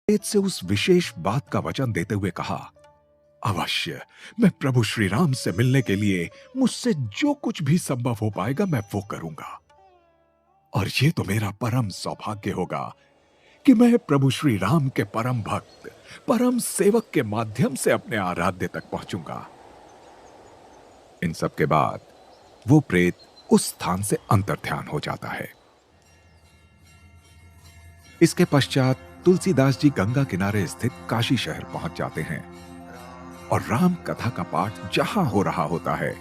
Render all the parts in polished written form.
प्रेत से उस विशेष बात का वचन देते हुए कहा, अवश्य मैं प्रभु श्री राम से मिलने के लिए मुझसे जो कुछ भी संभव हो पाएगा मैं वो करूंगा। और ये तो मेरा परम सौभाग्य होगा कि मैं प्रभु श्री राम के परम भक्त, परम सेवक के माध्यम से अपने आराध्य तक पहुंचूंगा। इन सब के बाद वो प्रेत उस स्थान से अंतर्ध्यान हो जाता है। इसके पश्चात तुलसीदास जी गंगा किनारे स्थित काशी शहर पहुंच जाते हैं और राम कथा का पाठ जहां हो रहा होता है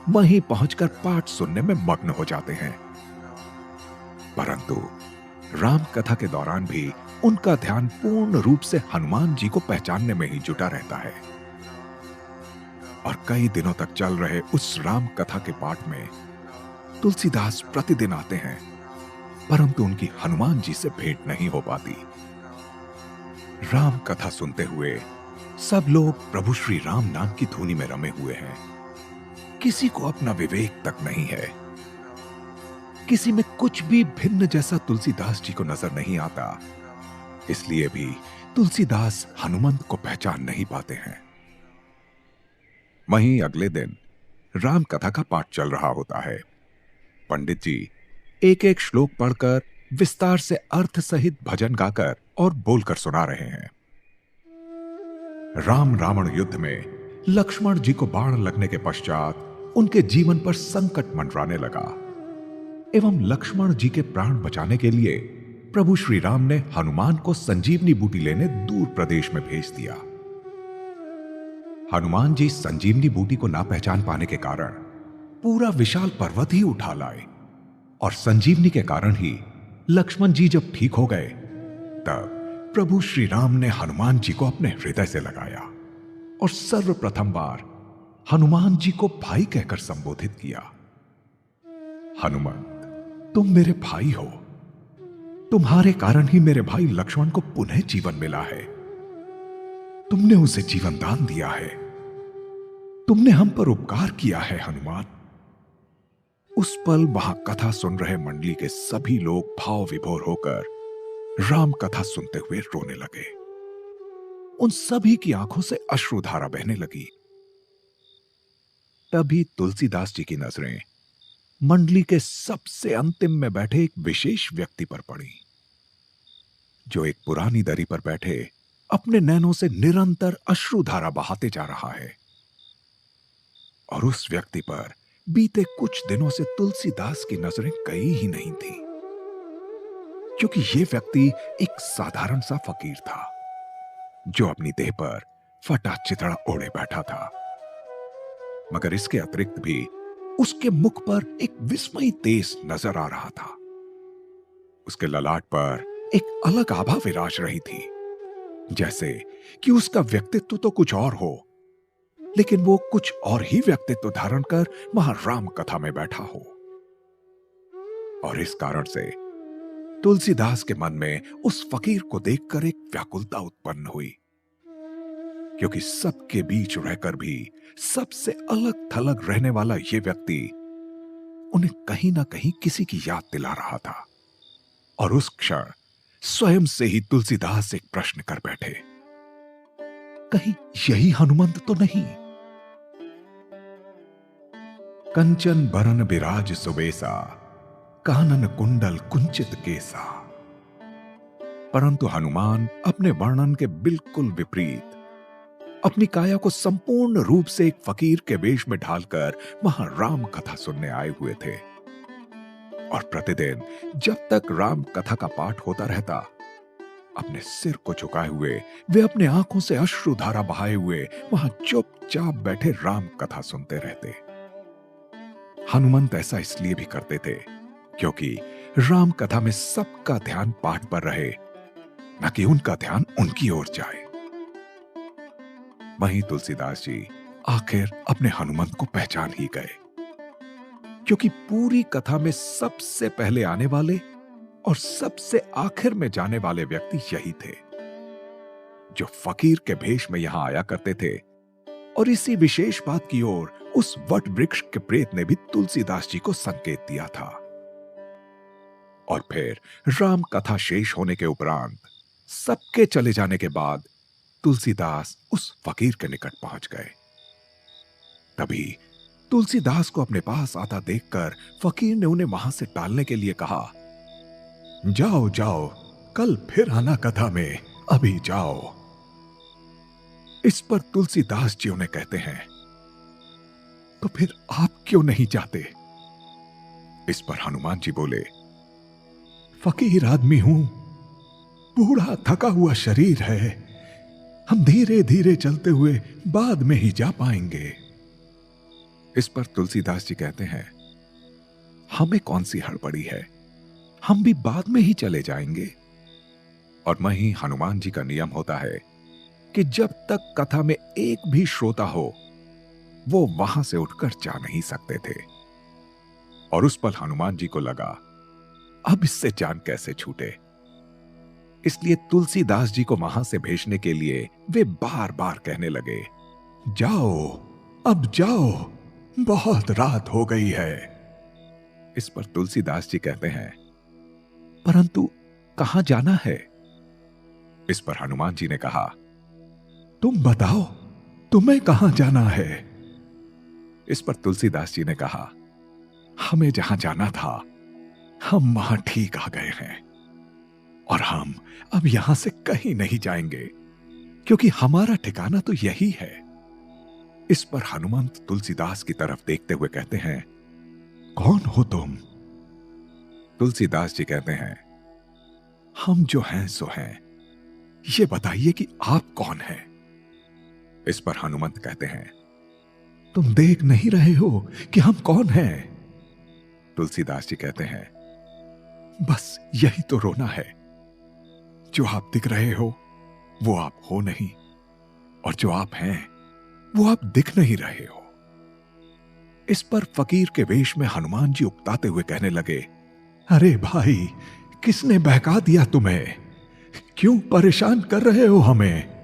वहीं पहुंचकर पाठ सुनने में मग्न हो जाते हैं। परंतु राम कथा के दौरान भी उनका ध्यान पूर्ण रूप से हनुमान जी को पहचानने में ही जुटा रहता है। और कई दिनों तक चल रहे उस राम कथा के पाठ में तुलसीदास प्रतिदिन आते हैं, परंतु उनकी हनुमान जी से भेंट नहीं हो पाती। राम कथा सुनते हुए सब लोग प्रभु श्री राम नाम की धुनी में रमे हुए हैं। किसी को अपना विवेक तक नहीं है। किसी में कुछ भी भिन्न जैसा तुलसीदास जी को नजर नहीं आता। इसलिए भी तुलसीदास हनुमंत को पहचान नहीं पाते हैं। वहीं अगले दिन राम कथा का पाठ चल रहा होता है। पंडित जी एक एक श्लोक पढ़कर विस्तार से अर्थ सहित भजन गाकर और बोलकर सुना रहे हैं। राम रावण युद्ध में लक्ष्मण जी को बाण लगने के पश्चात उनके जीवन पर संकट मंडराने लगा एवं लक्ष्मण जी के प्राण बचाने के लिए प्रभु श्री राम ने हनुमान को संजीवनी बूटी लेने दूर प्रदेश में भेज दिया। हनुमान जी संजीवनी बूटी को ना पहचान पाने के कारण पूरा विशाल पर्वत ही उठा लाए और संजीवनी के कारण ही लक्ष्मण जी जब ठीक हो गए तब प्रभु श्री राम ने हनुमान जी को अपने हृदय से लगाया और सर्वप्रथम बार हनुमान जी को भाई कहकर संबोधित किया। हनुमंत, तुम मेरे भाई हो। तुम्हारे कारण ही मेरे भाई लक्ष्मण को पुनः जीवन मिला है। तुमने उसे जीवन दान दिया है। तुमने हम पर उपकार किया है हनुमान। उस पल वहां कथा सुन रहे मंडली के सभी लोग भाव विभोर होकर राम कथा सुनते हुए रोने लगे। उन सभी की आंखों से अश्रुधारा बहने लगी। तभी तुलसीदास जी की नजरें मंडली के सबसे अंतिम में बैठे एक विशेष व्यक्ति पर पड़ी, जो एक पुरानी दरी पर बैठे अपने नैनों से निरंतर अश्रुधारा बहाते जा रहा है। और उस व्यक्ति पर बीते कुछ दिनों से तुलसीदास की नजरें गई ही नहीं थी, क्योंकि यह व्यक्ति एक साधारण सा फकीर था जो अपनी देह पर फटा चिथड़ा ओढ़े बैठा था। मगर इसके अतिरिक्त भी उसके मुख पर एक विस्मयी तेज नजर आ रहा था। उसके ललाट पर एक अलग आभा विराज रही थी, जैसे कि उसका व्यक्तित्व तो कुछ और हो, लेकिन वो कुछ और ही व्यक्तित्व धारण कर वहां राम कथा में बैठा हो। और इस कारण से तुलसीदास के मन में उस फकीर को देखकर एक व्याकुलता उत्पन्न हुई, क्योंकि सबके बीच रहकर भी सबसे अलग थलग रहने वाला यह व्यक्ति उन्हें कहीं ना कहीं किसी की याद दिला रहा था। और उस क्षण स्वयं से ही तुलसीदास एक प्रश्न कर बैठे, कहीं यही हनुमंत तो नहीं? कंचन बरन बिराज सुबेसा, कानन कुंडल कुंचित केसा। परंतु हनुमान अपने वर्णन के बिल्कुल विपरीत अपनी काया को संपूर्ण रूप से एक फकीर के वेश में ढालकर वहां राम कथा सुनने आए हुए थे। और प्रतिदिन जब तक राम कथा का पाठ होता रहता, अपने सिर को झुकाए हुए वे अपने आंखों से अश्रुधारा बहाए हुए वहां चुपचाप बैठे राम कथा सुनते रहते। हनुमंत ऐसा इसलिए भी करते थे क्योंकि राम कथा में सबका ध्यान पाठ पर रहे, न कि उनका ध्यान उनकी ओर जाए। वहीं तुलसीदास जी आखिर अपने हनुमंत को पहचान ही गए, क्योंकि पूरी कथा में सबसे पहले आने वाले और सबसे आखिर में जाने वाले व्यक्ति यही थे, जो फकीर के भेष में यहां आया करते थे। और इसी विशेष बात की ओर उस वट वृक्ष के प्रेत ने भी तुलसीदास जी को संकेत दिया था। और फिर राम कथा शेष होने के उपरांत सबके चले जाने के बाद तुलसीदास उस फकीर के निकट पहुंच गए। तभी तुलसीदास को अपने पास आता देखकर फकीर ने उन्हें वहां से टालने के लिए कहा, जाओ जाओ, कल फिर आना कथा में, अभी जाओ। इस पर तुलसीदास जी उन्हें कहते हैं, तो फिर आप क्यों नहीं जाते? इस पर हनुमान जी बोले, फकीर आदमी हूं, बूढ़ा थका हुआ शरीर है, हम धीरे धीरे चलते हुए बाद में ही जा पाएंगे। इस पर तुलसीदास जी कहते हैं, हमें कौन सी हड़बड़ी है, हम भी बाद में ही चले जाएंगे। और वहीं हनुमान जी का नियम होता है कि जब तक कथा में एक भी श्रोता हो, वो वहां से उठकर जा नहीं सकते थे। और उस पल हनुमान जी को लगा, अब इससे जान कैसे छूटे। इसलिए तुलसीदास जी को वहां से भेजने के लिए वे बार बार कहने लगे, जाओ, अब जाओ, बहुत रात हो गई है। इस पर तुलसीदास जी कहते हैं, परंतु कहां जाना है? इस पर हनुमान जी ने कहा, तुम बताओ, तुम्हें कहां जाना है? इस पर तुलसीदास जी ने कहा, हमें जहां जाना था, हम वहां ठीक आ गए हैं, और हम अब यहां से कहीं नहीं जाएंगे, क्योंकि हमारा ठिकाना तो यही है। इस पर हनुमंत तुलसीदास की तरफ देखते हुए कहते हैं, कौन हो तुम? तुलसीदास जी कहते हैं, हम जो हैं सो हैं, ये बताइए कि आप कौन हैं? इस पर हनुमंत कहते हैं, तुम देख नहीं रहे हो कि हम कौन हैं? तुलसीदास जी कहते हैं, बस यही तो रोना है, जो आप दिख रहे हो वो आप हो नहीं, और जो आप हैं वो आप दिख नहीं रहे हो। इस पर फकीर के वेश में हनुमान जी उकताते हुए कहने लगे, अरे भाई, किसने बहका दिया तुम्हें? क्यों परेशान कर रहे हो हमें?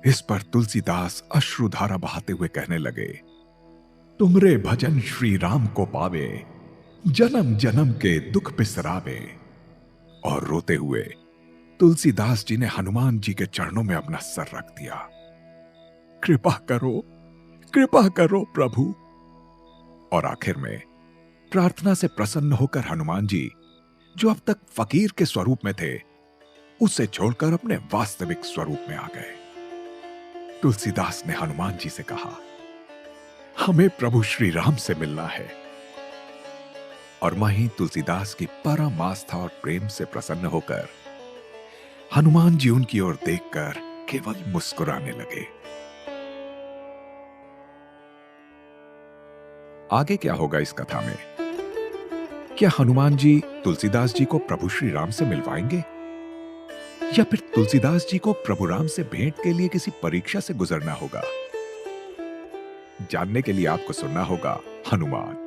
इस पर तुलसीदास अश्रुधारा बहाते हुए कहने लगे, तुमरे भजन श्री राम को पावे, जन्म जन्म के दुख बिसरावे। और रोते हुए तुलसीदास जी ने हनुमान जी के चरणों में अपना सर रख दिया। कृपा करो प्रभु। और आखिर में प्रार्थना से प्रसन्न होकर हनुमान जी, जो अब तक फकीर के स्वरूप में थे, उसे छोड़कर अपने वास्तविक स्वरूप में आ गए। तुलसीदास ने हनुमान जी से कहा, हमें प्रभु श्री राम से मिलना है। और वहीं तुलसीदास की परम आस्था और प्रेम से प्रसन्न होकर हनुमान जी उनकी ओर देखकर केवल मुस्कुराने लगे। आगे क्या होगा इस कथा में? क्या हनुमान जी तुलसीदास जी को प्रभु श्री राम से मिलवाएंगे, या फिर तुलसीदास जी को प्रभु राम से भेंट के लिए किसी परीक्षा से गुजरना होगा? जानने के लिए आपको सुनना होगा हनुमान।